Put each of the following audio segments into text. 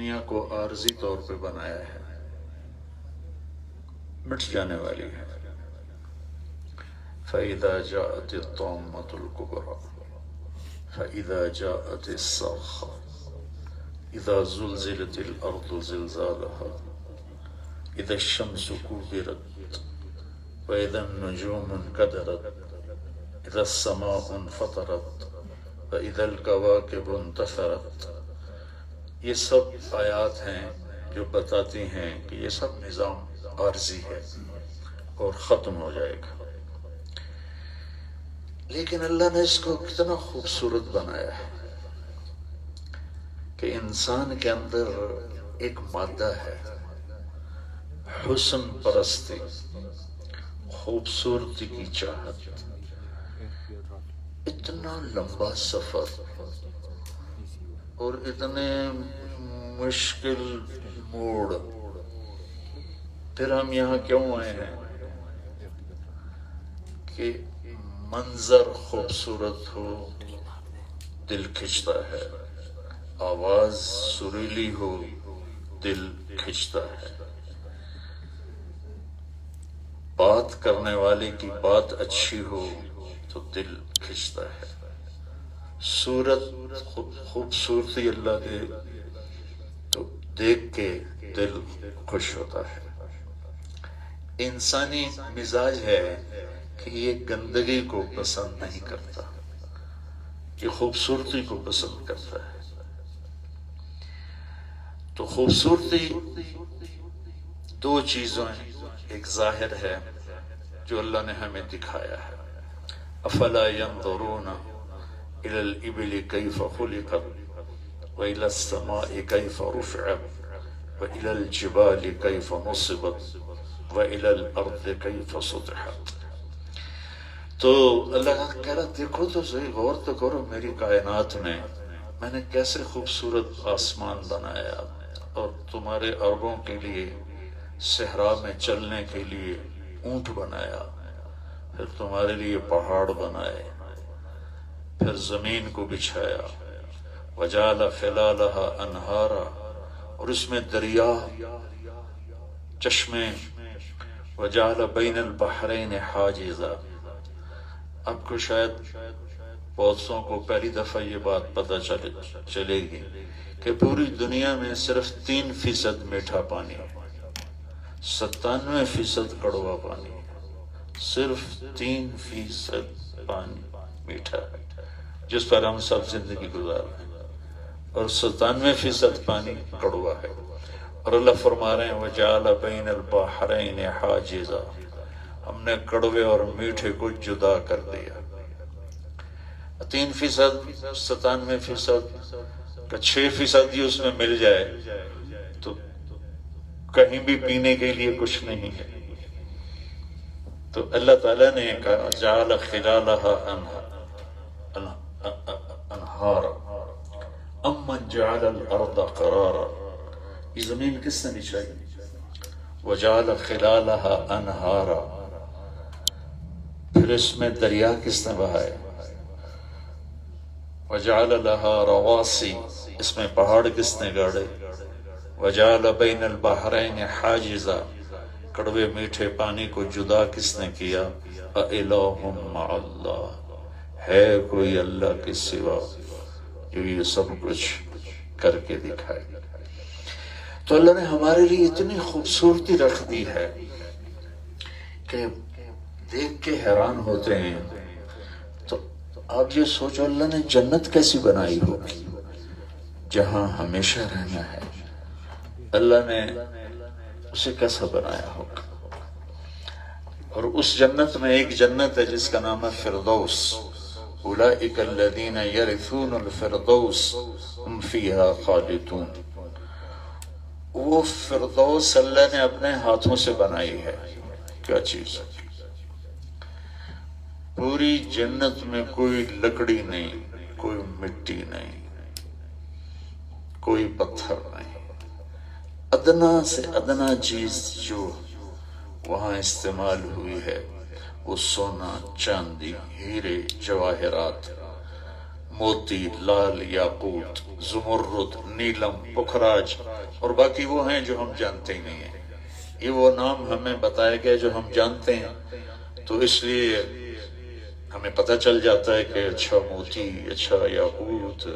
دنیا کو عارضی طور پہ بنایا ہے، مٹ جانے والی ہے۔ فَإِذَا جَاءَتِ الطَّامَّةُ الْكُبْرَى فَإِذَا جَاءَتِ الصَّاخَّةُ إِذَا زُلْزِلَتِ الْأَرْضُ زِلْزَالَهَا إِذَا الشَّمْسُ كُوِّرَتْ وَإِذَا النُّجُومُ انكَدَرَتْ إِذَا السَّمَاءُ انفطرت وَإِذَا الْكَوَاكِبُ انتثرت۔ یہ سب آیات ہیں جو بتاتی ہیں کہ یہ سب نظام عارضی ہے اور ختم ہو جائے گا، لیکن اللہ نے اس کو کتنا خوبصورت بنایا ہے کہ انسان کے اندر ایک مادہ ہے، حسن پرستی، خوبصورتی کی چاہت۔ اتنا لمبا سفر اور اتنے مشکل موڑ، پھر ہم یہاں کیوں آئے ہیں کہ منظر خوبصورت ہو دل کھنچتا ہے، آواز سریلی ہو دل کھنچتا ہے، بات کرنے والے کی بات اچھی ہو تو دل کھنچتا ہے، صورت خوبصورتی اللہ دے تو دیکھ کے دل خوش ہوتا ہے۔ انسانی مزاج ہے کہ یہ گندگی کو پسند نہیں کرتا، یہ خوبصورتی کو پسند کرتا ہے۔ تو خوبصورتی دو چیزوں ہیں، ایک ظاہر ہے جو اللہ نے ہمیں دکھایا ہے، افلا ينظرون الى الابل كيف خلقت والى السماء كيف رفعت والى الجبال كيف نصبت والى الارض كيف سطحت۔ تو اللہ کہہ رہا دیکھو تو صحیح، غور تو کرو میری کائنات میں نے کیسے خوبصورت آسمان بنایا اور تمہارے عربوں کے لیے صحرا میں چلنے کے لیے اونٹ بنایا، پھر تمہارے لیے پہاڑ بنائے، پھر زمین کو بچھایا، وجعل خلالها انہارا، اور اس میں دریا چشمے، وجعل بین البحرین حاجزا۔ اب کو شاید بہتوں کو پہلی دفعہ یہ بات پتہ چلے گی کہ پوری دنیا میں صرف 3% میٹھا پانی، 97% کڑوا پانی، صرف 3% پانی میٹھا ہے جس پر ہم سب زندگی گزار رہے ہیں، اور 97% پانی کڑوا ہے۔ اور اللہ فرما رہے ہیں وَجَعَلَ بَيْنَ الْبَحْرَيْنِ حَاجِزًا، ہم نے کڑوے اور میٹھے کو جدا کر دیا۔ 3%، 97% کا 6% ہی اس میں مل جائے تو کہیں بھی پینے کے لیے کچھ نہیں ہے۔ تو اللہ تعالیٰ نے کہا جعل خلالها انہارا امن جعل الارض قرارا، یہ زمین کس نے بچھائی؟ وجعل خلالها انہارا، پھر اس میں دریا کس نے بہائے؟ وجعل لها رواسی، اس میں پہاڑ کس نے گاڑے؟ وجعل بین البحرین حاجزا، کڑوے میٹھے پانی کو جدا کس نے کیا؟ اِلَٰهٌ مَّعَ اللَّهِ، ہے کوئی اللہ کے سوا جو یہ سب کچھ کر کے دکھائے؟ تو اللہ نے ہمارے لیے اتنی خوبصورتی رکھ دی ہے کہ دیکھ کے حیران ہوتے ہیں۔ تو آپ یہ سوچو اللہ نے جنت کیسی بنائی ہوگی جہاں ہمیشہ رہنا ہے، اللہ نے اسے کیسا بنایا ہوگا؟ اور اس جنت میں ایک جنت ہے جس کا نام ہے فردوس، اولئک الذین یرثون الفردوس ہم فیہا خالدون۔ وہ فردوس اللہ نے اپنے ہاتھوں سے بنائی ہے۔ کیا چیز ہے؟ پوری جنت میں کوئی لکڑی نہیں، کوئی مٹی نہیں، کوئی پتھر نہیں، ادنا سے ادنا چیز جو وہاں استعمال ہوئی ہے وہ سونا، چاندی، ہیرے، جواہرات، موتی، لال، یاقوت، زمرد، نیلم، پکھراج، اور باقی وہ ہیں جو ہم جانتے ہی نہیں ہیں۔ یہ وہ نام ہمیں بتایا گیا جو ہم جانتے ہیں، تو اس لیے ہمیں پتہ چل جاتا ہے کہ اچھا موتی، اچھا یاقوت،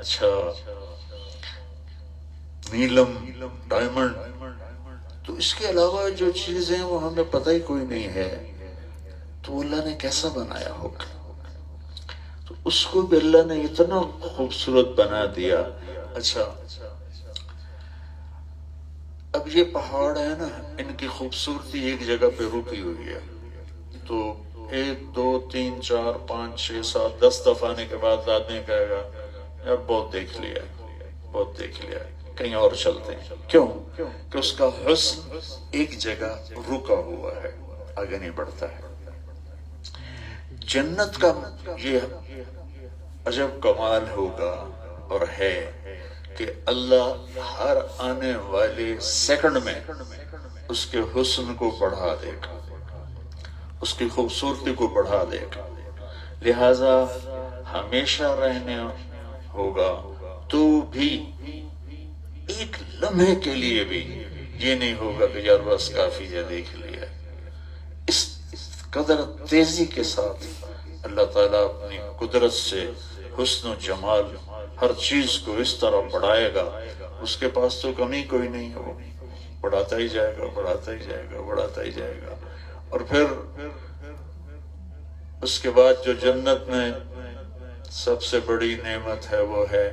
اچھا نیلم، ڈائمنڈ۔ تو اس کے علاوہ جو چیزیں وہ ہمیں پتہ ہی کوئی نہیں ہے، تو اللہ نے کیسا بنایا ہوگا؟ تو اس کو بھی اللہ نے اتنا خوبصورت بنا دیا۔ اچھا اب یہ پہاڑ ہے نا، ان کی خوبصورتی ایک جگہ پہ رکی ہوئی ہے، تو 1 2 3 4 5 6 7 10 دفعہ آنے کے بعد آدمی کہے گا یار بہت دیکھ لیا، بہت دیکھ لیا، کہیں اور چلتے ہیں۔ کیوں؟ کہ اس کا حسن ایک جگہ رکا ہوا ہے، آگے نہیں بڑھتا ہے۔ جنت کا یہ عجب کمال ہوگا اور ہے کہ اللہ ہر آنے والے سیکنڈ میں اس کے حسن کو بڑھا دے گا، اس کی خوبصورتی کو بڑھا دے گا، لہذا ہمیشہ رہنے ہوگا تو بھی ایک لمحے کے لیے بھی یہ نہیں ہوگا کہ یار بس کافی ہے دیکھ لیا۔ اس قدر تیزی کے ساتھ اللہ تعالیٰ اپنی قدرت سے حسن و جمال ہر چیز کو اس طرح بڑھائے گا، اس کے پاس تو کمی کوئی نہیں ہے، وہ بڑھاتا ہی جائے گا، بڑھاتا ہی جائے گا، بڑھاتا ہی جائے گا۔ اور پھر اس کے بعد جو جنت میں سب سے بڑی نعمت ہے وہ ہے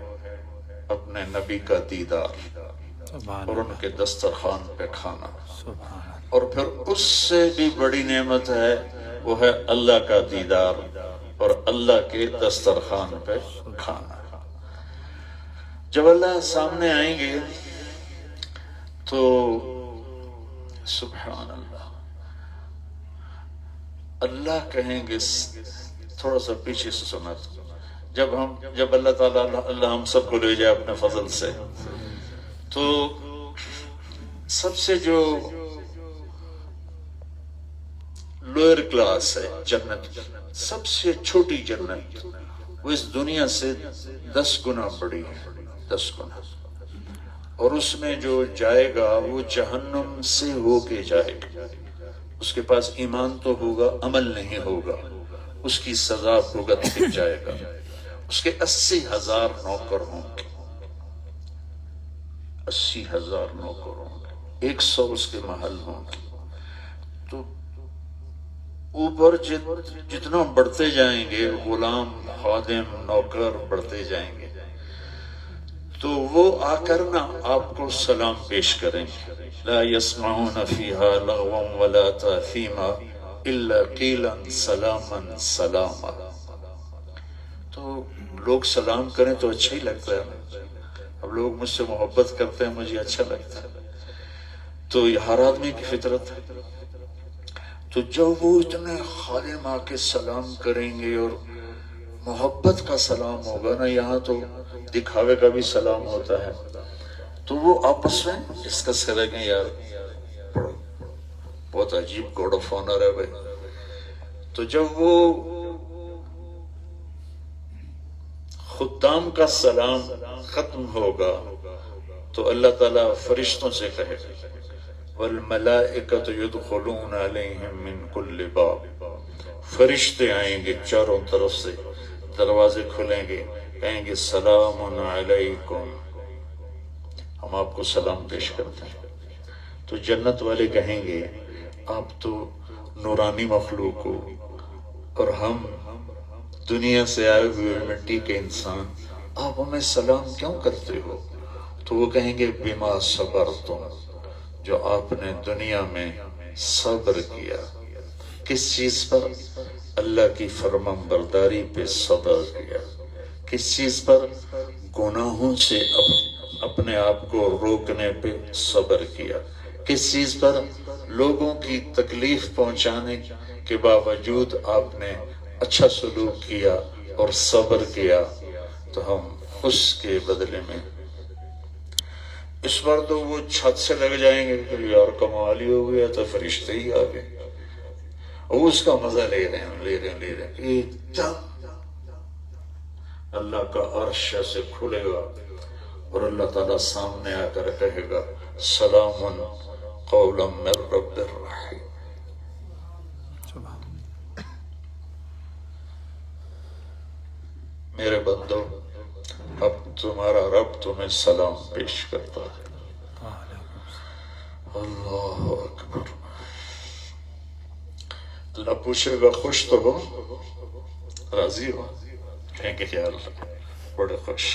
اپنے نبی کا دیدار اور ان کے دسترخوان پہ کھانا، اور پھر اس سے بھی بڑی نعمت ہے وہ ہے اللہ کا دیدار اور اللہ کے دسترخوان پہ کھانا۔ جب اللہ سامنے آئیں گے تو سبحان اللہ، اللہ کہیں گے، تھوڑا سا پیچھے سے سنا، جب اللہ تعالیٰ ہم سب کو لے جائے اپنے فضل سے، تو سب سے جو لوئر کلاس ہے جنت، سب سے چھوٹی جنت، وہ اس دنیا سے 10 گنا بڑی ہے، 10 گنا، اور اس میں جو جائے گا وہ جہنم سے ہو کے جائے گا۔ اس کے پاس ایمان تو ہوگا، عمل نہیں ہوگا، اس کی سزا بھگت کے جائے گا۔ اس کے 80,000 نوکر ہوں گے، 80,000 نوکر ہوں گے، 100 اس کے محل ہوں گے۔ تو اوپر جتنا بڑھتے جائیں گے، غلام، خادم، نوکر بڑھتے جائیں گے، تو وہ آ کر نا آپ کو سلام پیش کریں گے۔ لا يسمعون فيها لغوا ولا تأثيما إلا قيلا سلاما سلاما۔ تو لوگ سلام کریں تو اچھا ہی لگتا ہے، اب لوگ مجھ سے محبت کرتے ہیں، مجھے اچھا لگتا ہے، تو یہ ہر آدمی کی فطرت ہے۔ تو جب وہ اتنے خادم آ کے سلام کریں گے اور محبت کا سلام ہوگا نا، یہاں تو دکھاوے کا بھی سلام ہوتا ہے، تو وہ آپس میں ڈسکس کریں گے، یار بہت عجیب کوڈ آف آنر ہے بھائی۔ تو جب وہ خدام کا سلام ختم ہوگا تو اللہ تعالیٰ فرشتوں سے کہے گا وَالْمَلَائِكَةُ يُدْخُلُونَ عَلَيْهِمْ مِنْ كُلِّ بَابٍ، فرشتے آئیں گے چاروں طرف سے، دروازے کھلیں گے، کہیں گے سلام علیکم، ہم آپ کو سلام پیش کرتے ہیں۔ تو جنت والے کہیں گے آپ تو نورانی مخلوق ہو اور ہم دنیا سے آئے ہوئے مٹی کے انسان، آپ ہمیں سلام کیوں کرتے ہو؟ تو وہ کہیں گے بما صبرتم، جو آپ نے دنیا میں صبر کیا۔ کس چیز پر؟ اللہ کی فرمان برداری پہ صبر کیا۔ کس چیز پر؟ گناہوں سے اپنے آپ کو روکنے پہ صبر کیا۔ کس چیز پر؟ لوگوں کی تکلیف پہنچانے کے باوجود آپ نے اچھا سلوک کیا اور صبر کیا، تو ہم اس کے بدلے میں اس بار تو وہ چھت سے لگ جائیں گے کہ یار کمال ہی ہو گیا، تو فرشتے ہی آ گئے، اور اس کا مزہ لے رہے ہیں ایک دم اللہ کا عرش سے کھلے گا اور اللہ تعالیٰ سامنے آ کر کہے گا سلام قولا من رب الرحیم. میرے بندو، اب تمہارا رب تمہیں سلام پیش کرتا ہے. اللہ اکبر. اللہ پوچھے گا خوش تو ہو، راضی ہو؟ کہیں گے یا اللہ بڑے خوش.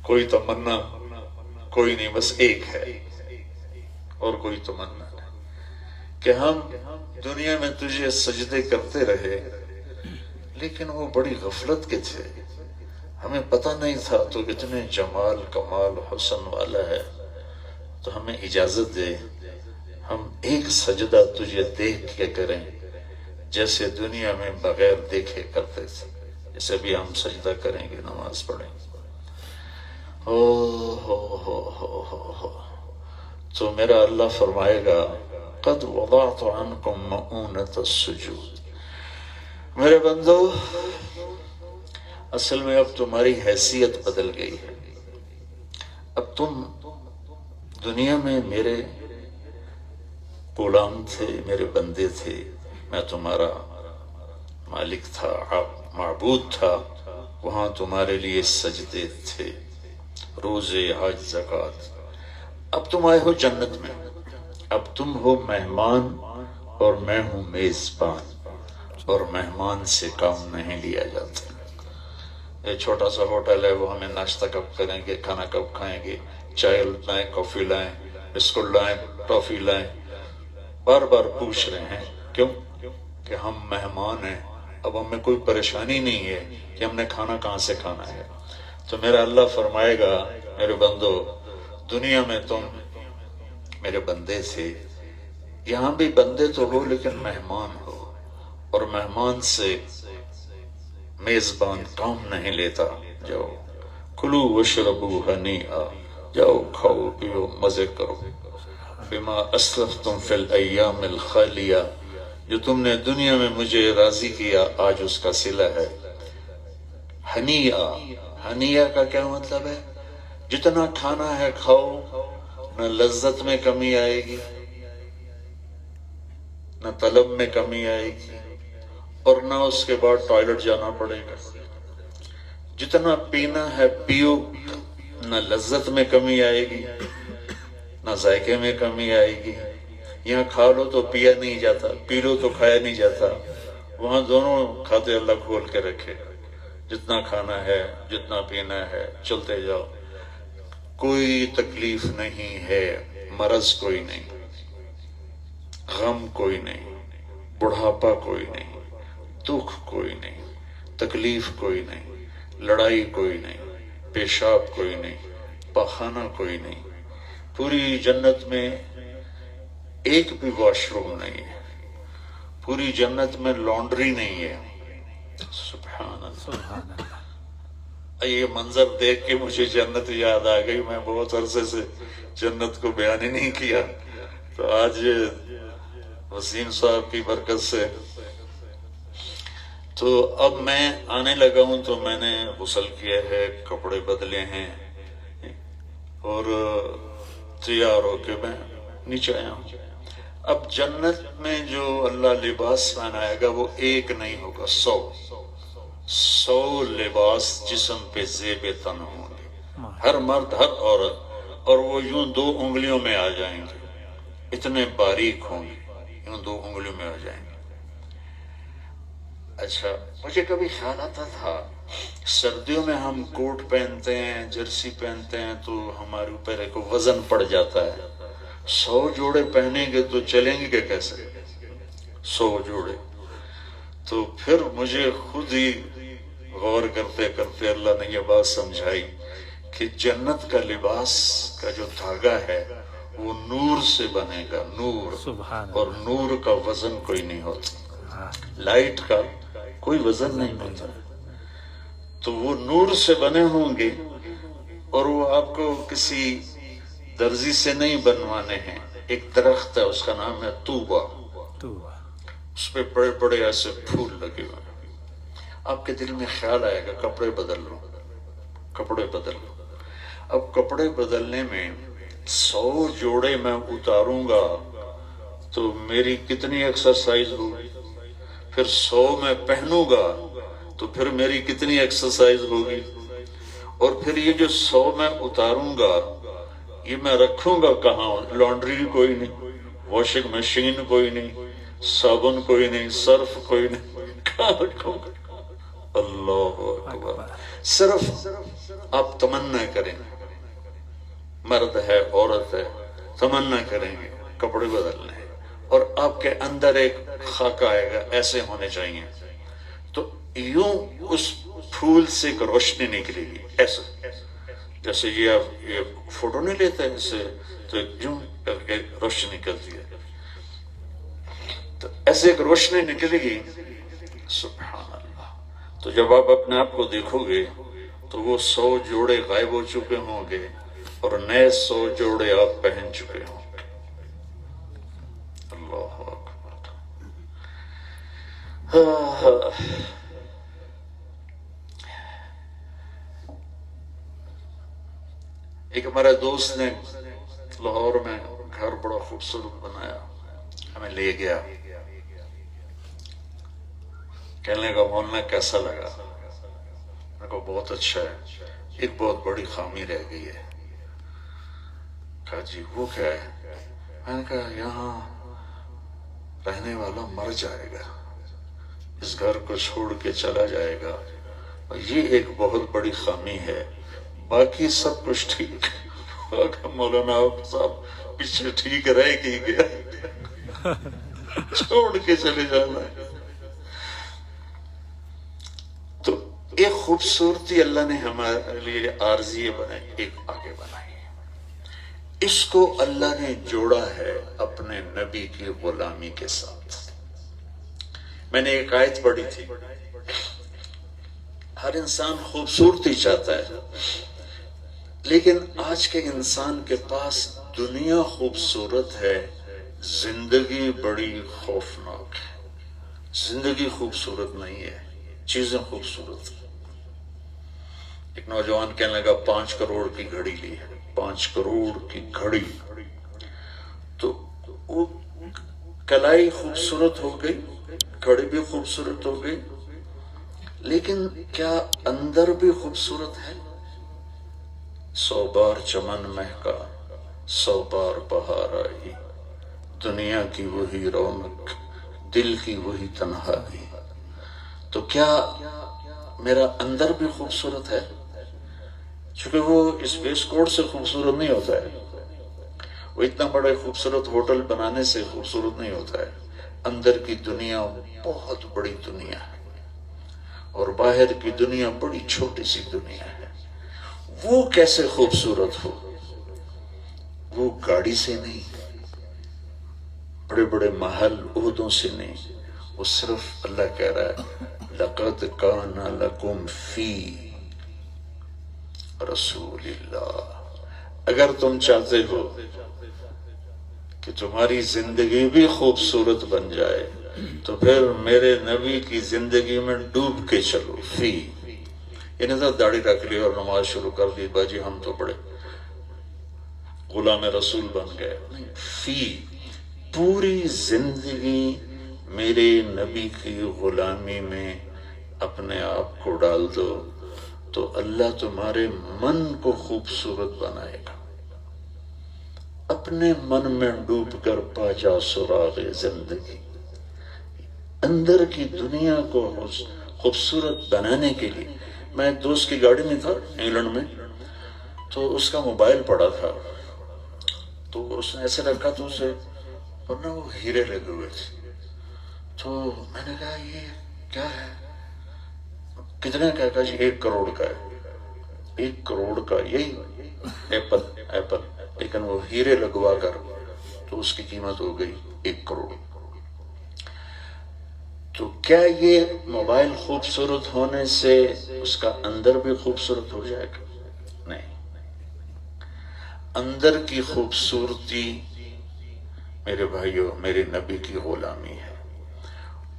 کوئی تمنا کوئی نہیں، بس ایک ہے اور کوئی تمنا نہیں کہ ہم دنیا میں تجھے سجدے کرتے رہے، لیکن وہ بڑی غفلت کے تھے، ہمیں پتہ نہیں تھا تو اتنے جمال کمال حسن والا ہے، تو ہمیں اجازت دے ہم ایک سجدہ تجھے دیکھ کے کریں جیسے دنیا میں بغیر دیکھے کرتے تھے. جیسے بھی ہم سجدہ کریں گے، نماز پڑھیں گے، تو میرا اللہ فرمائے گا قد وضعت عنکم مؤونۃ السجود. میرے بندو، اصل میں اب تمہاری حیثیت بدل گئی ہے. اب تم دنیا میں میرے غلام تھے، میرے بندے تھے، میں تمہارا مالک تھا، معبود تھا. وہاں تمہارے لیے سجدے تھے، روزے، حج، زکوٰۃ. اب تم آئے ہو جنت میں، اب تم ہو مہمان اور میں ہوں میزبان، اور مہمان سے کام نہیں لیا جاتا. یہ چھوٹا سا ہوٹل ہے، وہ ہمیں ناشتہ کب کریں گے، کھانا کب کھائیں گے، چائے لائیں، کافی لائیں، بسکٹ لائیں، ٹافی لائیں، بار بار پوچھ رہے ہیں. کیوں؟ کہ ہم مہمان ہیں. اب ہمیں کوئی پریشانی نہیں ہے کہ ہم نے کھانا کہاں سے کھانا ہے. تو میرا اللہ فرمائے گا میرے بندو، دنیا میں تم میرے بندے تھے، یہاں بھی بندے تو ہو لیکن مہمان ہو، اور مہمان سے میزبان کام نہیں لیتا. جاؤ کلو وشربو ہنیئا، جاؤ کھاؤ پیو مزے کرو. بما اسلفتم فی الایام الخالیہ، جو تم نے دنیا میں مجھے راضی کیا آج اس کا صلہ ہے. ہنیئا، ہنیئا کا کیا مطلب ہے؟ جتنا کھانا ہے کھاؤ، نہ لذت میں کمی آئے گی، نہ طلب میں کمی آئے گی، اور نہ اس کے بعد ٹوائلٹ جانا پڑے گا. جتنا پینا ہے پیو، نہ لذت میں کمی آئے گی نہ ذائقے میں کمی آئے گی. یہاں کھا لو تو پیا نہیں جاتا، پی لو تو کھایا نہیں جاتا. وہاں دونوں کھاتے اللہ کھول کے رکھے. جتنا کھانا ہے، جتنا پینا ہے، چلتے جاؤ. کوئی تکلیف نہیں ہے، مرض کوئی نہیں، غم کوئی نہیں، بڑھاپا کوئی نہیں، دکھ کوئی نہیں، تکلیف کوئی نہیں، لڑائی کوئی نہیں، پیشاب کوئی نہیں، پخانہ کوئی نہیں. پوری جنت میں ایک بھی واش روم نہیں ہے، پوری جنت میں لانڈری نہیں ہے. سبحان اللہ. یہ منظر دیکھ کے مجھے جنت یاد آ گئی. میں بہت عرصے سے جنت کو بیان ہی نہیں کیا، تو آج وسیم صاحب کی برکت سے تو اب میں آنے لگا ہوں. تو میں نے غسل کیا ہے، کپڑے بدلے ہیں، اور تیار ہو کے میں نیچے آیا ہوں. اب جنت میں جو اللہ لباس پہنائے گا وہ ایک نہیں ہوگا، 100 لباس جسم پہ زیب تن ہوں گے، ہر مرد ہر عورت، اور وہ یوں 2 انگلیوں میں آ جائیں گے. اتنے باریک ہوں گے، یوں 2 انگلیوں میں آ جائیں گے. اچھا، مجھے کبھی خیال آتا تھا سردیوں میں ہم کوٹ پہنتے ہیں، جرسی پہنتے ہیں، تو ہمارے اوپر ایک وزن پڑ جاتا ہے. 100 جوڑے پہنیں گے تو چلیں گے کیسے؟ 100 جوڑے. تو پھر مجھے خود ہی غور کرتے کرتے اللہ نے یہ بات سمجھائی کہ جنت کا لباس کا جو دھاگا ہے وہ نور سے بنے گا، نور. اور نور کا وزن کوئی نہیں ہوتا، لائٹ کا کوئی وزن نہیں ہوتا. تو وہ نور سے بنے ہوں گے، اور وہ آپ کو کسی درزی سے نہیں بنوانے ہیں. ایک درخت ہے، اس کا نام ہے طوبہ، اس پہ بڑے بڑے ایسے پھول لگے ہوئے. آپ کے دل میں خیال آئے گا کپڑے بدل لو، کپڑے بدل لو۔ اب کپڑے بدلنے میں 100 جوڑے میں اتاروں گا تو میری کتنی ایکسرسائز ہوگی، پھر 100 میں پہنوں گا تو پھر میری کتنی ایکسرسائز ہوگی، اور پھر یہ جو 100 میں اتاروں گا یہ میں رکھوں گا کہاں؟ لانڈری کوئی نہیں، واشنگ مشین کوئی نہیں، صابن کوئی نہیں، صرف کوئی نہیں، کہاں رکھوں گا؟ اللہ اکبر۔ صرف آپ تمنا کریں، مرد ہے عورت ہے، تمنا کریں گے کپڑے بدلنے ہیں، اور آپ کے اندر ایک خاکہ آئے گا ایسے ہونے چاہیے، تو یوں اس پھول سے ایک روشنی نکلے گی، ایسا جیسے یہ آپ یہ فوٹو نہیں لیتے اس سے تو یوں کر کے روشنی نکلتی ہے، تو ایسے ایک روشنی نکلے گی، سبحان اللہ۔ تو جب آپ اپنے آپ کو دیکھو گے تو وہ 100 جوڑے غائب ہو چکے ہوں گے اور نئے 100 جوڑے آپ پہن چکے ہوں گے۔ اللہ اکبر۔ ایک ہمارے دوست نے لاہور میں گھر بڑا خوبصورت بنایا، ہمیں لے گیا، کہنے کا مولانا کیسا لگا؟ میں کہا بہت اچھا ہے، ایک بہت بڑی خامی رہ گئی ہے۔ کہا جی وہ کیا ہے؟ میں نے کہا یہاں رہنے والا مر جائے گا، اس گھر کو چھوڑ کے چلا جائے گا، اور یہ ایک بہت بڑی خامی ہے، باقی سب کچھ ٹھیک ہے۔ مولانا صاحب پیچھے ٹھیک رہ کے گیا، چھوڑ کے چلے جانا ہے۔ تو ایک خوبصورتی اللہ نے ہمارے لیے عارضی بنائی، ایک آگے بنائی، اس کو اللہ نے جوڑا ہے اپنے نبی کی غلامی کے ساتھ۔ میں نے ایک آیت پڑھی تھی، ہر انسان خوبصورتی چاہتا ہے، لیکن آج کے انسان کے پاس دنیا خوبصورت ہے، زندگی بڑی خوفناک ہے۔ زندگی خوبصورت نہیں ہے، چیزیں خوبصورت ہیں۔ ایک نوجوان کہنے لگا 5 کروڑ کی گھڑی لی ہے، 5 کروڑ کی گھڑی، تو وہ کلائی خوبصورت ہو گئی، گھڑی بھی خوبصورت ہو گئی، لیکن کیا اندر بھی خوبصورت ہے؟ 100 بار چمن مہکا، 100 بار بہار آئی، دنیا کی وہی رونق، دل کی وہی تنہائی، تو کیا میرا اندر بھی خوبصورت ہے؟ چونکہ وہ اس بیس کوڈ سے خوبصورت نہیں ہوتا ہے، وہ اتنا بڑا خوبصورت ہوٹل بنانے سے خوبصورت نہیں ہوتا ہے، اندر کی دنیا بہت بڑی دنیا ہے اور باہر کی دنیا بڑی چھوٹی سی دنیا ہے۔ وہ کیسے خوبصورت ہو؟ وہ گاڑی سے نہیں، بڑے بڑے محل عہدوں سے نہیں، وہ صرف اللہ کہہ رہا ہے لَقَدْ كَانَ لَكُمْ فِي رسول اللہ۔ اگر تم چاہتے ہو کہ تمہاری زندگی بھی خوبصورت بن جائے تو پھر میرے نبی کی زندگی میں ڈوب کے چلو۔ فی یہ نہیں تھا داڑھی رکھ لی اور نماز شروع کر دی باجی ہم تو بڑے غلام رسول بن گئے، نہیں، فی پوری زندگی میرے نبی کی غلامی میں اپنے آپ کو ڈال دو تو اللہ تمہارے من کو خوبصورت بنائے گا۔ اپنے من میں ڈوب کر پا جا سراغ زندگی۔ اندر کی دنیا کو خوبصورت بنانے کے لیے، میں ایک دوست کی گاڑی میں تھا انگلینڈ میں، تو اس کا موبائل پڑا تھا، تو اس نے ایسے رکھا تو اسے ورنہ وہ ہیرے لگے ہوئے تھے، تو میں نے کہا یہ کیا ہے؟ کتنے کا؟ کہا جی 1 کروڑ کا ہے۔ 1 کروڑ کا؟ یہی ایپل، لیکن وہ ہیرے لگوا کر تو اس کی قیمت ہو گئی 1 کروڑ۔ تو کیا یہ موبائل خوبصورت ہونے سے اس کا اندر بھی خوبصورت ہو جائے گا؟ نہیں، اندر کی خوبصورتی میرے بھائیوں میرے نبی کی غلامی ہے۔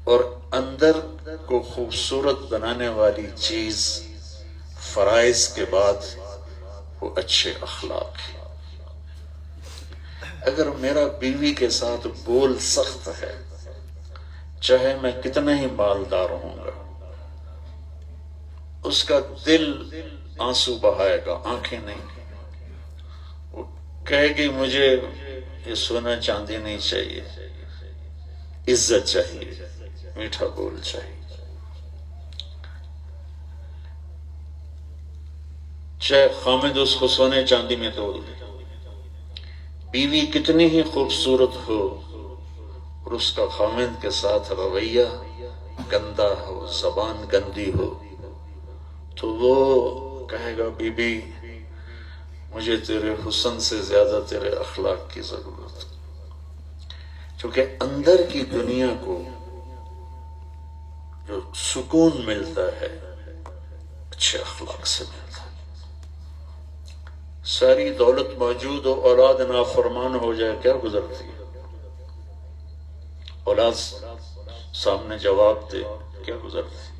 اور اندر کو خوبصورت بنانے والی چیز فرائض کے بعد وہ اچھے اخلاق ہے۔ اگر میرا بیوی کے ساتھ بول سخت ہے، چاہے میں کتنا ہی مالدار ہوں گا، اس کا دل آنسو بہائے گا، آنکھیں نہیں۔ وہ کہے گی مجھے یہ سونا چاندی نہیں چاہیے، عزت چاہیے، میٹھا بول چاہیے۔ چاہے خامد اس کو سونے چاندی میں تول دے، بیوی کتنی ہی خوبصورت ہو اور اس کا خامد کے ساتھ رویہ گندا ہو، زبان گندی ہو، تو وہ کہے گا بی بی مجھے تیرے حسن سے زیادہ تیرے اخلاق کی ضرورت ہے۔ چونکہ اندر کی دنیا کو جو سکون ملتا ہے اچھے اخلاق سے ملتا ہے۔ ساری دولت موجود ہو، اولاد نافرمان ہو جائے، کیا گزرتی ہے؟ اولاد سامنے جواب دے، کیا گزرتی ہے؟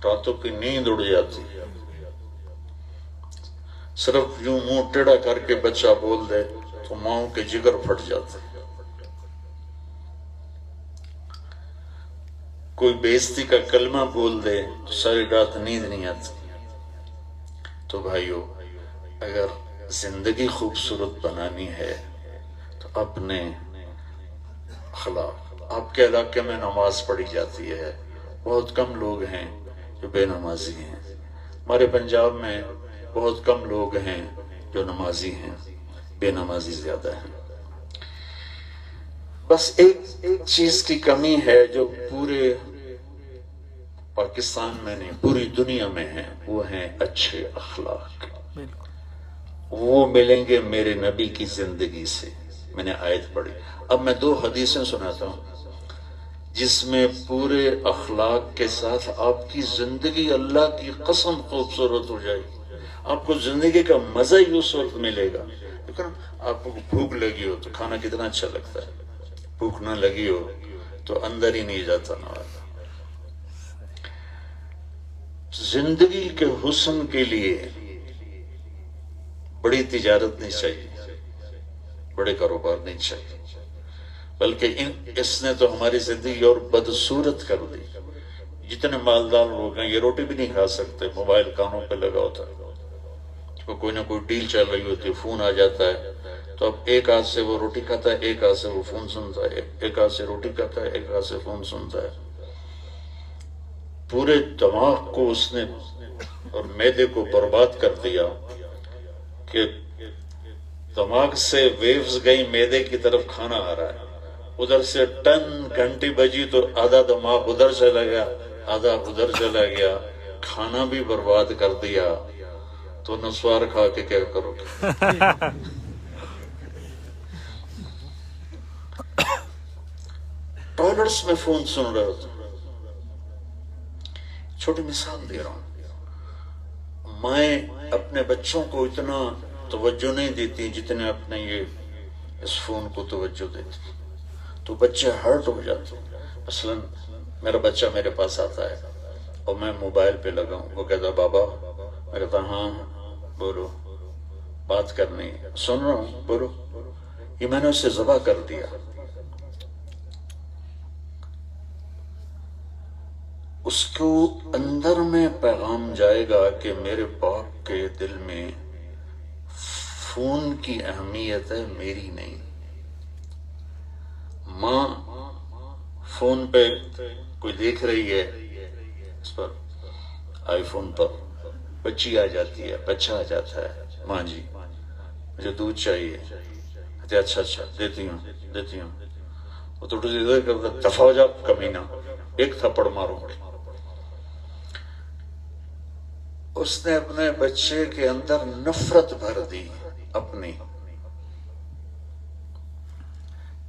راتوں کی نیند اڑ جاتی ہے۔ صرف یوں منہ ٹیڑھا کر کے بچہ بول دے تو ماؤں کے جگر پھٹ جاتے ہیں۔ کوئی بے عزتی کا کلمہ بول دے تو ساری رات نیند نہیں آتی۔ تو بھائیو، اگر زندگی خوبصورت بنانی ہے تو اپنے اخلاق، آپ کے علاقے میں نماز پڑھی جاتی ہے، بہت کم لوگ ہیں جو بے نمازی ہیں۔ ہمارے پنجاب میں بہت کم لوگ ہیں جو نمازی ہیں، بے نمازی زیادہ ہیں۔ بس ایک چیز کی کمی ہے جو پورے پاکستان میں نہیں پوری دنیا میں ہے، وہ ہیں اچھے اخلاق۔ وہ ملیں گے میرے نبی کی زندگی سے۔ میں نے آیت پڑھی، اب میں 2 حدیثیں سناتا ہوں جس میں پورے اخلاق کے ساتھ آپ کی زندگی اللہ کی قسم خوبصورت ہو جائے گی۔ آپ کو زندگی کا مزہ ہی اس وقت ملے گا۔ لیکن آپ کو بھوک لگی ہو تو کھانا کتنا اچھا لگتا ہے، بھوک نہ لگی ہو تو اندر ہی نہیں جاتا نہ۔ زندگی کے حسن کے لیے بڑی تجارت نہیں چاہیے، بڑے کاروبار نہیں چاہیے، بلکہ اس نے تو ہماری زندگی اور بدصورت کر دی۔ جتنے مالدار لوگ ہیں یہ روٹی بھی نہیں کھا سکتے، موبائل کانوں پہ لگا ہوتا ہے، کوئی نہ کوئی ڈیل چل رہی ہوتی ہے، فون آ جاتا ہے، تو اب ایک ہاتھ سے وہ روٹی کھاتا ہے، ایک ہاتھ سے وہ فون سنتا ہے، ایک ہاتھ سے روٹی کھاتا ہے، ایک ہاتھ سے فون سنتا ہے۔ پورے دماغ کو اس نے اور معدے کو برباد کر دیا کہ دماغ سے ویوز گئی معدے کی طرف، کھانا آ رہا ہے، ادھر سے ٹن گھنٹی بجی تو آدھا دماغ ادھر چلا گیا، آدھا ادھر چلا گیا، کھانا بھی برباد کر دیا، تو نسوار کھا کے کیا کرو گے؟ ٹوائلٹس میں فون سن رہے ہوتے۔ چھوٹی مثال دے رہا ہوں، مائیں اپنے بچوں کو اتنا توجہ نہیں دیتی جتنے اپنے یہ اس فون کو توجہ دیتی، تو بچے ہرٹ ہو جاتے۔ مثلا میرا بچہ میرے پاس آتا ہے اور میں موبائل پہ لگا ہوں، وہ کہتا بابا، میں کہتا ہاں بولو، بات کرنی ہے، سن رہا ہوں بولو۔ یہ میں نے اسے ذبح کر دیا۔ اس کو اندر میں پیغام جائے گا کہ میرے باپ کے دل میں فون کی اہمیت ہے، میری نہیں۔ ماں فون پہ کوئی دیکھ رہی ہے، اس پر آئی فون پر بچی آ جاتی ہے، بچہ آ جاتا ہے، ماں جی مجھے دودھ چاہیے، اچھا اچھا دیتی ہوں۔ وہ تو دفع ہو جا کمینہ، ایک تھپڑ مارو۔ اس نے اپنے بچے کے اندر نفرت بھر دی اپنی۔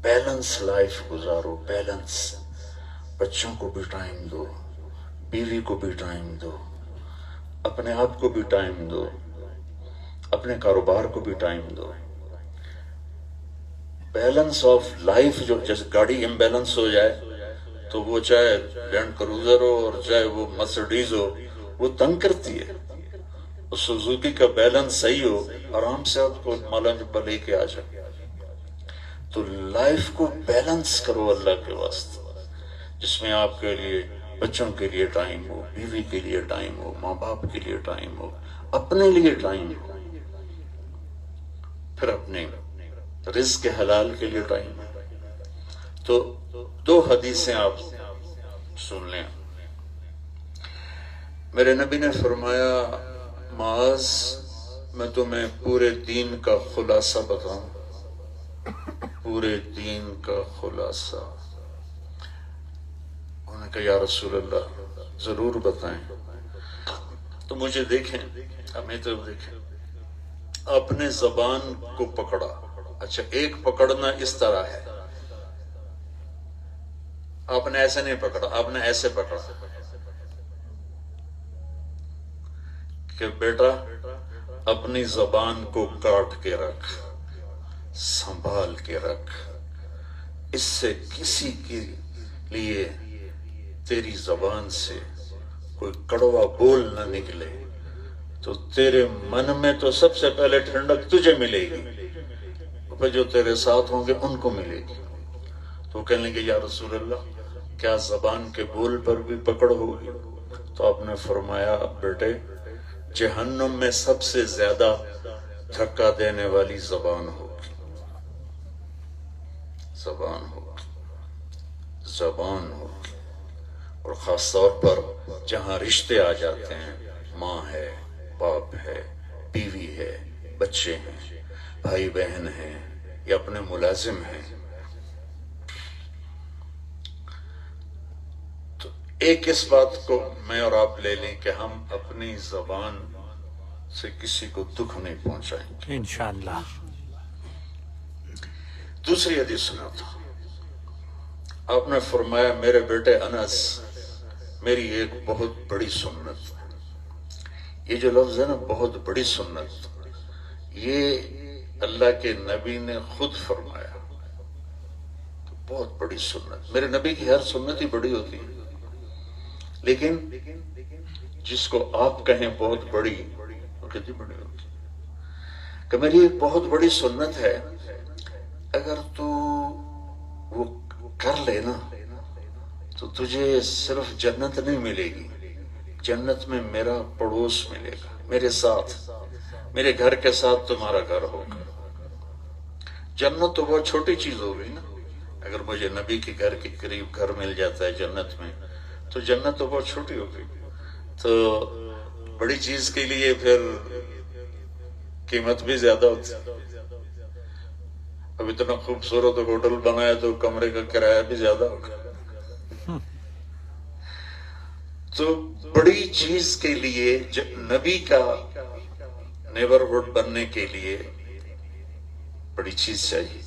بیلنس لائف گزارو، بیلنس، بچوں کو بھی ٹائم دو، بیوی کو بھی ٹائم دو، اپنے آپ کو بھی ٹائم دو، اپنے کاروبار کو بھی ٹائم دو۔ بیلنس آف لائف جو جیسے گاڑی امبیلنس ہو جائے تو وہ چاہے لینڈ کروزر ہو اور چاہے وہ مرسڈیز ہو وہ تنگ کرتی ہے. سوزوکی کا بیلنس صحیح ہو آرام سے آپ کو مالنج پر لے کے آ جائے. تو لائف کو بیلنس کرو اللہ کے واسطے، جس میں آپ کے لیے بچوں کے لیے ٹائم ہو، بیوی کے لیے ٹائم ہو، ماں باپ کے لیے ٹائم ہو، اپنے لیے ٹائم ہو، پھر اپنے رزق کے حلال کے لیے ٹائم ہو. تو دو حدیثیں آپ سن لیں. میرے نبی نے فرمایا معاذ میں تمہیں پورے دین کا خلاصہ بتاؤں، پورے دین کا خلاصہ. انہوں نے کہا یا رسول اللہ ضرور بتائیں. تو مجھے دیکھیں، ہمیں تو دیکھیں، اپنے زبان کو پکڑا. اچھا ایک پکڑنا اس طرح ہے، آپ نے ایسے نہیں پکڑا، آپ نے ایسے پکڑا کہ بیٹا اپنی زبان کو کاٹ کے رکھ، سنبھال کے رکھ، اس سے کسی کے لیے تیری زبان سے کوئی کڑوا بول نہ نکلے تو تیرے من میں تو سب سے پہلے ٹھنڈک تجھے ملے گی، پھر جو تیرے ساتھ ہوں گے ان کو ملے گی. تو وہ کہنے لگے یا رسول اللہ کیا زبان کے بول پر بھی پکڑ ہوگی؟ تو آپ نے فرمایا بیٹے جہنم میں سب سے زیادہ دھکا دینے والی زبان ہوگی، زبان ہوگی، زبان ہوگی. اور خاص طور پر جہاں رشتے آ جاتے ہیں، ماں ہے، باپ ہے، بیوی ہے، بچے ہیں، بھائی بہن ہیں یا اپنے ملازم ہیں. تو ایک اس بات کو میں اور آپ لے لیں کہ ہم اپنی زبان سے کسی کو دکھ نہیں پہنچائیں گے انشاءاللہ. دوسری حدیث سناتا ہوں. آپ نے فرمایا میرے بیٹے انس میری ایک بہت بڑی سنت، یہ جو لفظ ہے نا بہت بڑی سنت، یہ اللہ کے نبی نے خود فرمایا. تو بہت بڑی سنت، میرے نبی کی ہر سنت ہی بڑی ہوتی ہے، لیکن جس کو آپ کہیں بہت بڑی وہ کتنی بڑی ہوتی ہے. کہ میری ایک بہت بڑی سنت ہے، اگر تو وہ کر لے نا تو تجھے صرف جنت نہیں ملے گی، جنت میں میرا پڑوس ملے گا، میرے ساتھ، میرے گھر کے ساتھ تمہارا گھر ہوگا. جنت تو بہت چھوٹی چیز ہو گئی نا، اگر مجھے نبی کے گھر کے قریب گھر مل جاتا ہے جنت میں تو جنت تو بہت چھوٹی ہو گئی. تو بڑی چیز کے لیے پھر قیمت بھی زیادہ ہوتی ہے. اب اتنا خوبصورت ہوٹل بنایا تو کمرے کا کرایہ بھی زیادہ ہوگا. تو بڑی چیز کے لیے نبی کا نیبرہڈ بننے کے لیے بڑی چیز چاہیے.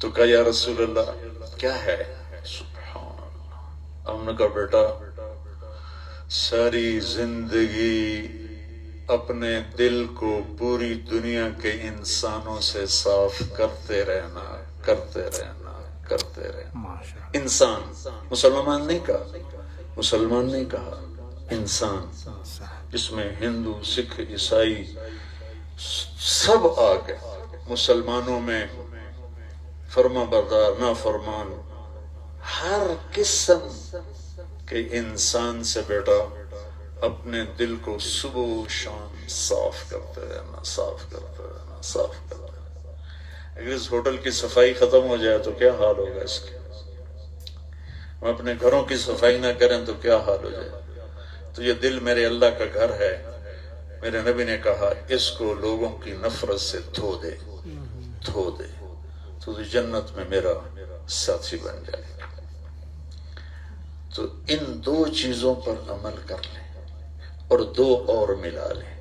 تو کہا یا رسول اللہ کیا ہے؟ سبحان اللہ. ہم نے کہا بیٹا ساری زندگی اپنے دل کو پوری دنیا کے انسانوں سے صاف کرتے رہنا، کرتے رہنا، کرتے رہنا. انسان، مسلمان نہیں کہا، مسلمان نہیں کہا، انسان، جس میں ہندو، سکھ، عیسائی سب آ گئے. مسلمانوں میں فرما بردار، نافرمان، ہر قسم کے انسان سے بیٹا اپنے دل کو صبح و شام صاف کرتے رہنا، صاف کرتے رہنا، صاف کرتے رہنا. اگر اس ہوٹل کی صفائی ختم ہو جائے تو کیا حال ہوگا اس کے؟ ہم اپنے گھروں کی صفائی نہ کریں تو کیا حال ہو جائے؟ تو یہ دل میرے اللہ کا گھر ہے. میرے نبی نے کہا اس کو لوگوں کی نفرت سے دھو دے، دھو دے تو جنت میں میرا ساتھی بن جائے. تو ان دو چیزوں پر عمل کر لیں اور دو اور ملا لیں.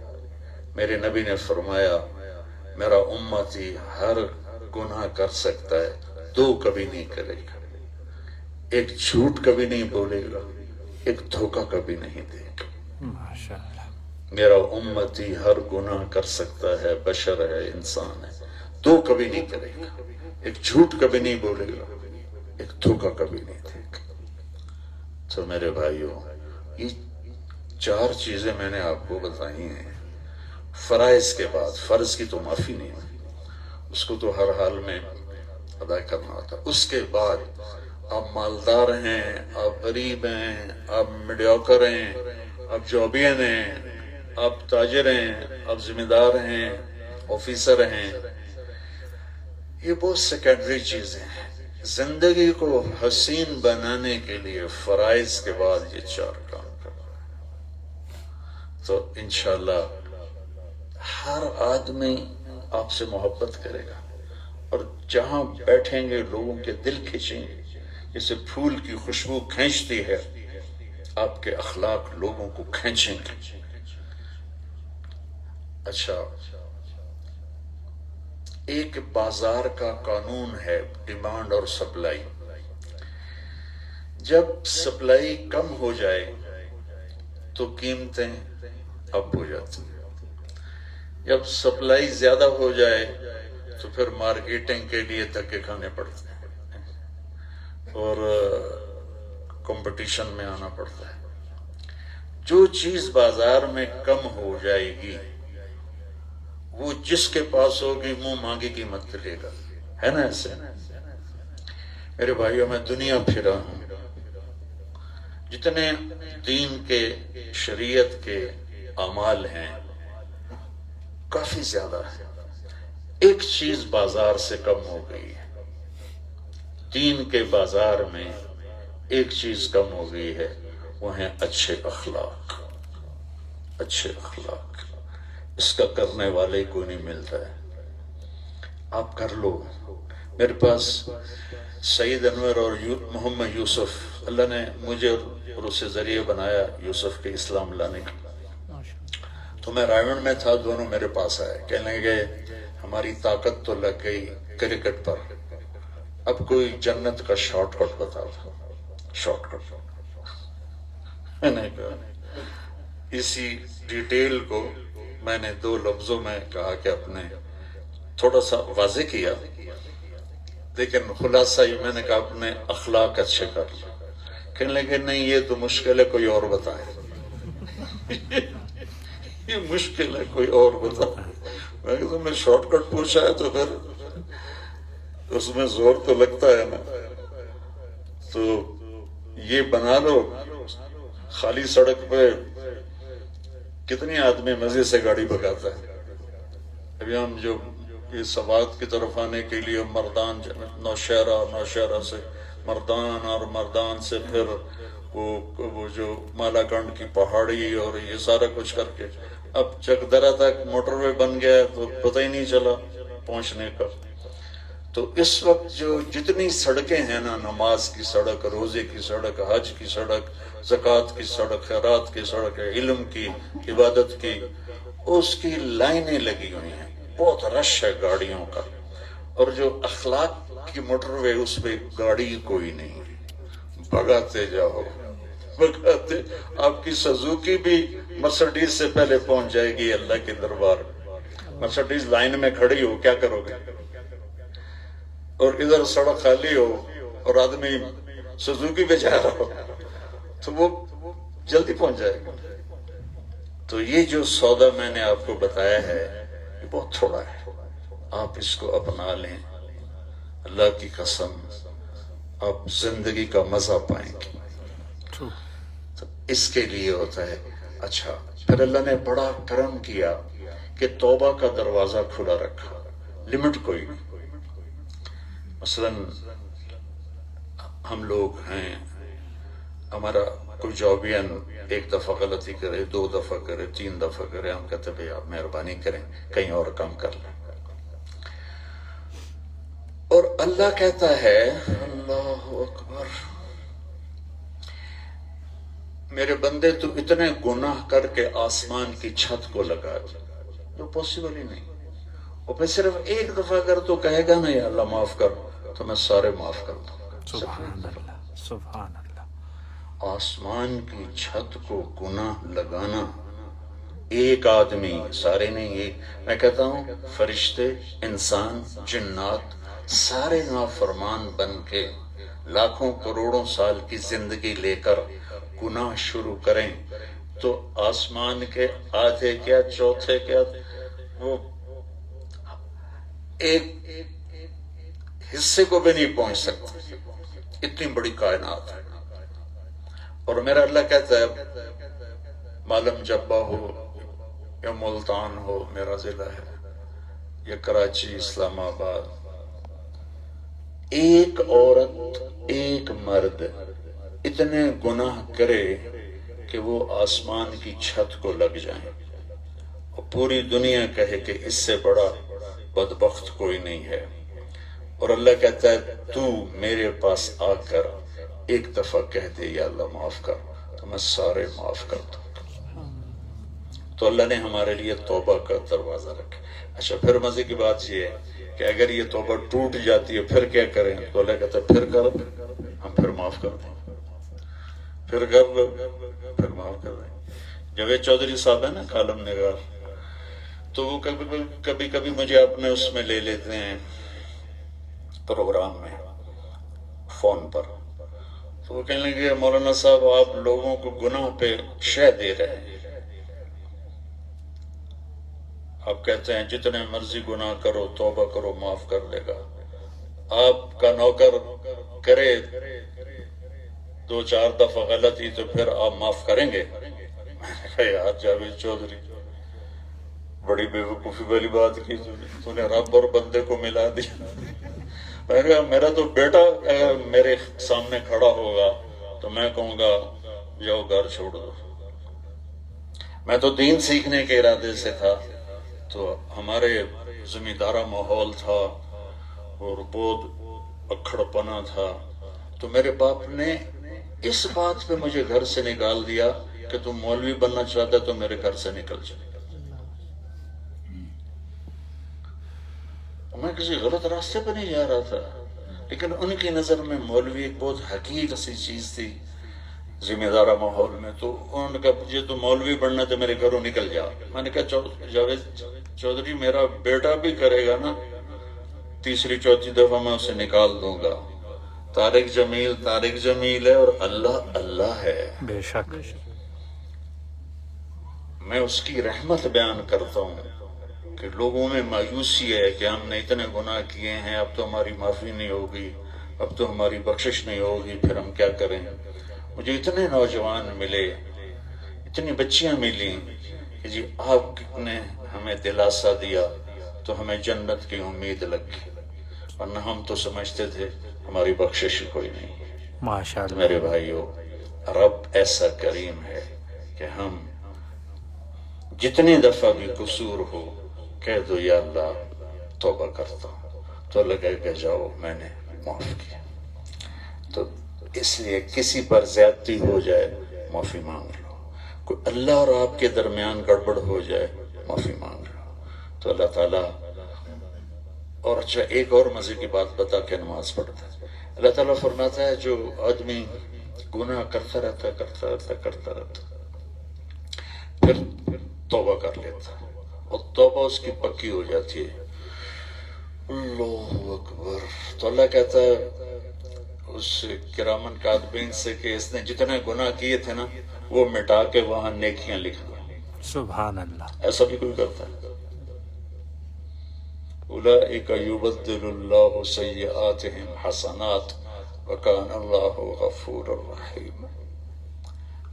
میرے نبی نے فرمایا میرا امتی ہر گناہ کر سکتا ہے، دو کبھی نہیں کرے گا. ایک جھوٹ کبھی نہیں بولے گا، ایک دھوکہ کبھی نہیں دے گا. ماشاءاللہ. میرا امتی ہر گناہ کر سکتا ہے، بشر ہے، انسان ہے، دو کبھی نہیں کرے گا، ایک جھوٹ کبھی نہیں بولے گا، ایک دھوکہ کبھی نہیں دے گا۔ تو میرے بھائیوں، یہ چار چیزیں میں نے آپ کو بتائی ہیں۔ فرائض کے بعد، فرض کی تو معافی نہیں ہے، اس کو تو ہر حال میں ادا کرنا ہوتا ہے۔ اس کے بعد آپ مالدار ہیں، آپ غریب ہیں، آپ میڈیوکر ہیں، آپ جابین ہیں، آپ تاجر ہیں، آپ ذمہ دار ہیں، آفیسر ہیں، یہ بہت سیکنڈری چیزیں ہیں۔ زندگی کو حسین بنانے کے لیے فرائض کے بعد یہ چار کام کرنا، تو انشاءاللہ ہر آدمی آپ سے محبت کرے گا، اور جہاں بیٹھیں گے لوگوں کے دل کھینچیں گے، جیسے پھول کی خوشبو کھینچتی ہے، آپ کے اخلاق لوگوں کو کھینچیں گے۔ اچھا، ایک بازار کا قانون ہے، ڈیمانڈ اور سپلائی۔ جب سپلائی کم ہو جائے تو قیمتیں اپ ہو جاتی ہیں، جب سپلائی زیادہ ہو جائے تو پھر مارکیٹنگ کے لیے دھکے کھانے پڑتے ہیں اور کمپٹیشن میں آنا پڑتا ہے۔ جو چیز بازار میں کم ہو جائے گی وہ جس کے پاس ہوگی منہ مانگی قیمت لے گا، ہے نا ایسے؟ میرے بھائیوں، میں دنیا پھرا ہوں، جتنے دین کے، شریعت کے اعمال ہیں کافی زیادہ ہے، ایک چیز بازار سے کم ہو گئی ہے، دین کے بازار میں ایک چیز کم ہو گئی ہے، وہ ہیں اچھے اخلاق۔ اچھے اخلاق، اس کا کرنے والے کوئی نہیں ملتا ہے، آپ کر لو۔ میرے پاس سعید انور اور محمد یوسف، اللہ نے مجھے اور اسے ذریعہ بنایا یوسف کے اسلام لانے کا، تو میں رائے میں تھا، دونوں میرے پاس آئے، کہنے لگے ہماری طاقت تو لگ گئی کرکٹ پر، اب کوئی جنت کا شارٹ کٹ بتا دو۔ شارٹ کٹ میں نے کہا، اسی ڈیٹیل کو میں نے 2 لفظوں میں کہا کہ اپنے تھوڑا سا واضح کیا، لیکن خلاصہ یہ میں نے کہا اپنے اخلاق اچھے کر لو۔ کہنے لگے نہیں یہ تو مشکل ہے، کوئی اور بتائے۔ یہ مشکل ہے، کوئی اور بتائے۔ میں کہا تم نے شارٹ کٹ پوچھا ہے تو پھر اس میں زور تو لگتا ہے نا، تو یہ بنا لو، خالی سڑک پہ کتنی آدمی مزے سے گاڑی بھگاتا ہے۔ ابھی ہم جو یہ سوات کی طرف آنے کے لیے مردان، نوشہرہ سے مردان، اور مردان سے پھر وہ جو مالا کنڈ کی پہاڑی اور یہ سارا کچھ کر کے اب چکدرا تک موٹر وے بن گیا تو پتہ ہی نہیں چلا پہنچنے کا۔ تو اس وقت جو جتنی سڑکیں ہیں نا، نماز کی سڑک، روزے کی سڑک، حج کی سڑک، زکوٰۃ کی سڑک، خیرات کی سڑک، علم کی، عبادت کی، اس کی لائنیں لگی ہوئی ہیں، بہت رش ہے گاڑیوں کا، اور جو اخلاق کی موٹر وے اس پہ گاڑی کوئی نہیں، بھگاتے جاؤ بھگاتے، آپ کی سزوکی بھی مرسڈیز سے پہلے پہنچ جائے گی اللہ کے دربار۔ مرسڈیز لائن میں کھڑی ہو، کیا کرو گے؟ اور ادھر سڑک خالی ہو اور آدمی سزوکی پہ جا رہا ہو تو وہ جلدی پہنچ جائے گا۔ تو یہ جو سودا میں نے آپ کو بتایا ہے یہ بہت تھوڑا ہے، آپ اس کو اپنا لیں، اللہ کی قسم آپ زندگی کا مزہ پائیں گے۔ تو اس کے لیے ہوتا ہے۔ اچھا، پھر اللہ نے بڑا کرم کیا کہ توبہ کا دروازہ کھلا رکھا، لمٹ کوئی نہیں۔ مثلا ہم لوگ ہیں، ہمارا کوئی جابین ایک دفعہ غلطی کرے، 2 دفعہ کرے، 3 دفعہ کرے، ہم کہتے ہیں آپ مہربانی کریں کہیں اور کام کر لیں، اور اللہ کہتا ہے اللہ اکبر، میرے بندے تو اتنے گناہ کر کے آسمان کی چھت کو لگا دے، جو پاسبل ہی نہیں، اور پھر صرف ایک دفعہ اگر تو کہے گا نا یا اللہ معاف کر تو میں سارے معاف کر دوں گا۔ سبحان اللہ، سبحان اللہ۔ آسمان کی چھت کو گناہ لگانا ایک آدمی، سارے نہیں، ایک، میں کہتا ہوں فرشتے، انسان، جنات سارے نافرمان بن کے لاکھوں کروڑوں سال کی زندگی لے کر گناہ شروع کریں تو آسمان کے آدھے کیا چوتھے کیا وہ ایک حصے کو بھی نہیں پہنچ سکتے، اتنی بڑی کائنات ہے۔ اور میرا اللہ کہتا ہے معلم جبہ ہو یا ملتان ہو، میرا ضلع ہے، یا کراچی، اسلام آباد، ایک عورت ایک مرد اتنے گناہ کرے کہ وہ آسمان کی چھت کو لگ جائیں اور پوری دنیا کہے کہ اس سے بڑا بدبخت کوئی نہیں ہے، اور اللہ کہتا ہے تو میرے پاس آ کر ایک دفعہ کہہ دے یا اللہ معاف کر، تو میں سارے معاف کر دوں۔ تو اللہ نے ہمارے لیے توبہ کا دروازہ رکھا۔ اچھا، پھر مزے کی بات یہ ہے کہ اگر یہ توبہ ٹوٹ جاتی ہے پھر کیا کریں؟ تو اللہ کہتا ہے پھر کر، ہم پھر معاف کر دیں، پھر کر لو، پھر معاف کر دیں۔ جاوید چودھری صاحب ہے نا کالم نگار، تو وہ کبھی کبھی مجھے اپنے اس میں لے لیتے ہیں پروگرام میں، فون پر، تو وہ کہنے لگے مولانا صاحب آپ لوگوں کو گناہ پہ شہ دے رہے ہیں، آپ کہتے ہیں جتنے مرضی گناہ کرو توبہ کرو معاف کر دے گا، آپ کا نوکر کرے 2-4 دفعہ غلطی تو پھر آپ معاف کریں گے؟ میں نے کہا یار جاوید چودھری بڑی بے وقوفی والی بات کی تو نے رب اور بندے کو ملا دیا۔ میں نے کہا میرا تو بیٹا اگر میرے سامنے کھڑا ہوگا تو میں کہوں گا جاؤ گھر چھوڑ دو۔ میں تو دین سیکھنے کے ارادے سے تھا، تو ہمارے زمیندارہ ماحول تھا اور بہت اکھڑ پنا تھا، تو میرے باپ نے اس بات پہ مجھے گھر سے نکال دیا کہ تم مولوی بننا چاہتا تو میرے گھر سے نکل جائے۔ میں کسی غلط راستے پہ نہیں جا رہا تھا، لیکن ان کی نظر میں مولوی ایک بہت حقیق سی چیز تھی ذمہ دارہ ماحول میں، تو انہوں نے کہا مجھے تو مولوی بننا تو میرے گھروں نکل جا۔ میں نے کہا جاوید چودھری میرا بیٹا بھی کرے گا نا، 3-4 دفعہ میں اسے نکال دوں گا۔ طارق جمیل ہے اور اللہ اللہ ہے، بے شک۔ میں اس کی رحمت بیان کرتا ہوں کہ لوگوں میں مایوسی ہے کہ ہم نے اتنے گناہ کیے ہیں، اب تو ہماری معافی نہیں ہوگی، اب تو ہماری بخشش نہیں ہوگی، پھر ہم کیا کریں؟ مجھے اتنے نوجوان ملے، اتنی بچیاں ملی کہ جی آپ نے ہمیں دلاسا دیا تو ہمیں جنت کی امید لگی، ورنہ ہم تو سمجھتے تھے ہماری بخشش کوئی نہیں۔ ماشاء تو اللہ۔ میرے بھائیو، رب ایسا کریم ہے کہ ہم جتنی دفعہ بھی قصور ہو کہہ دو یا اللہ توبہ کرتا ہوں، تو لگے کہ جاؤ میں نے معاف کیا۔ تو اس لیے کسی پر زیادتی ہو جائے معافی مانگ لو، کوئی اللہ اور آپ کے درمیان گڑبڑ ہو جائے معافی مانگ لو، تو اللہ تعالیٰ۔ اور اچھا ایک اور مزے کی بات بتا کے نماز پڑھتا ہے، اللہ تعالیٰ فرماتا ہے جو آدمی گناہ کرتا رہتا پھر توبہ کر لیتا ہے اور توبہ اس کی پکی ہو جاتی ہے، اللہ اکبر، تو اللہ کہتا ہے اس کرامن کاتبین سے کہ اس نے جتنے گناہ کیے تھے نا وہ مٹا کے وہاں نیکیاں لکھ دو۔ سبحان اللہ۔ ایسا بھی کوئی کرتا ہے؟ اولئک یبدل اللہ سیئاتہم حسنات وکان اللہ غفور الرحیم۔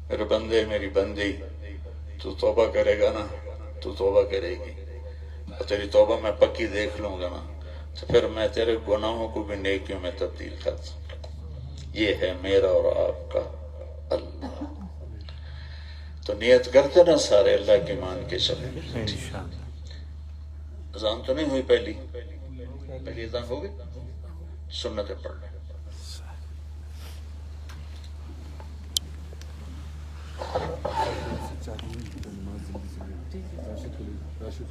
میرے بندے میری بندی، تو توبہ کرے گا نا، تو توبہ کرے گی اور تیری توبہ میں پکی دیکھ لوں گا نا، تو پھر میں تیرے گناہوں کو بھی نیکیوں میں تبدیل کر دوں۔ یہ ہے میرا اور آپ کا اللہ۔ تو نیت کرتے نا سارے اللہ کی مان کے چلیں۔ انشاءاللہ۔ اذان تو نہیں ہوئی؟ پہلی اذان ہو گئی، سنتیں پڑھ لیں۔ راشد